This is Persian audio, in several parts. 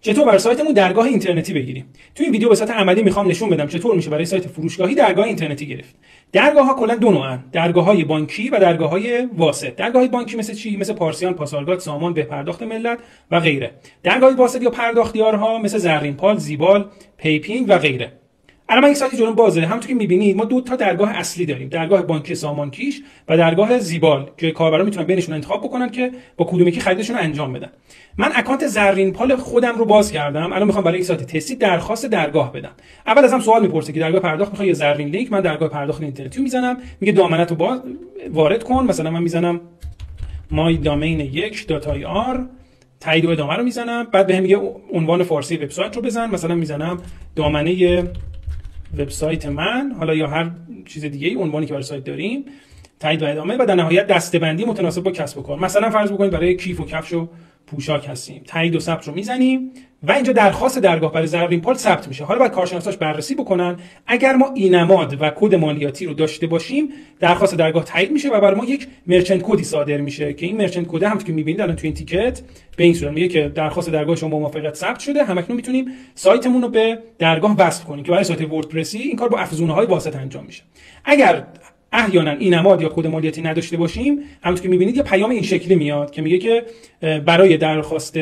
چطور برای سایتمون درگاه اینترنتی بگیریم. تو این ویدیو به صورت عملی میخوام نشون بدم چطور میشه برای سایت فروشگاهی درگاه اینترنتی گرفت. درگاه‌ها کلا دو نوعن، درگاه‌های بانکی و درگاه‌های واسط. درگاه‌های بانکی مثل چی؟ مثل پارسیان، پاسارگاد، سامان، به پرداخت ملت و غیره. درگاه‌های واسط یا پرداختیارها مثل زرینپال، زیبال، پیپینگ و غیره. الان من یک سایت جلوم بازه، همونطور که می‌بینید ما دو تا درگاه اصلی داریم، درگاه بانکی سامانکیش و درگاه زیبال که کاربرا میتونن بینشون انتخاب بکنن که با کدوم یکی خریدشون رو انجام بدن. من اکانت زرینپال خودم رو باز کردم، الان میخوام برای یک سایت تستی درخواست درگاه بدم. اول ازم سوال میپرسه که درگاه پرداخت میخوای یا زرین لینک. من درگاه پرداخت اینترنتی رو میزنم، میگه دامنت رو وارد کن، مثلا من میزنم mydomain1.ir، تایید و ادامه رو میزنم، بعد بهم میگه عنوان فارسی وبسایت رو بزن، مثلا میزنم دامنه وبسایت من، حالا یا هر چیز دیگه ای عنوانی که برای سایت داریم، تایید و ادامه و در نهایت دسته‌بندی متناسب با کسب و کار. مثلا فرض بکنید برای کیف و کفش و پوشاک هستیم، تایید و ثبت رو میزنیم و اینجا درخواست درگاه برای زرینپال ثبت میشه. حالا باید کارشناساش بررسی بکنن، اگر ما اینماد و کد مالیاتی رو داشته باشیم درخواست درگاه تایید میشه و برای ما یک مرچنت کدی صادر میشه که این مرچنت کد هم که میبینید الان تو این تیکت به این صورت میگه که درخواست درگاه شما با موافقت ثبت شده. همکنون میتونیم سایتمون رو به درگاه وصل کنیم که برای سایت وردپرسی این کار با افزونه‌های واسط انجام میشه. اگر احیانا اینماد یا کد مالیاتی نداشته باشیم، همونطور که میبینید یه پیام این شکلی میاد که میگه که برای درخواست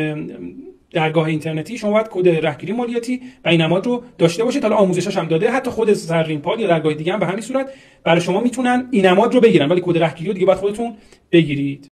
درگاه اینترنتی شما باید کد رهگیری مالیاتی و اینماد رو داشته باشید. حالا آموزشش هم داده، حتی خود زرینپال یا درگاه دیگه هم به همین صورت برای شما میتونن اینماد رو بگیرن، ولی کد رهگیری رو دیگه باید خودتون بگیرید.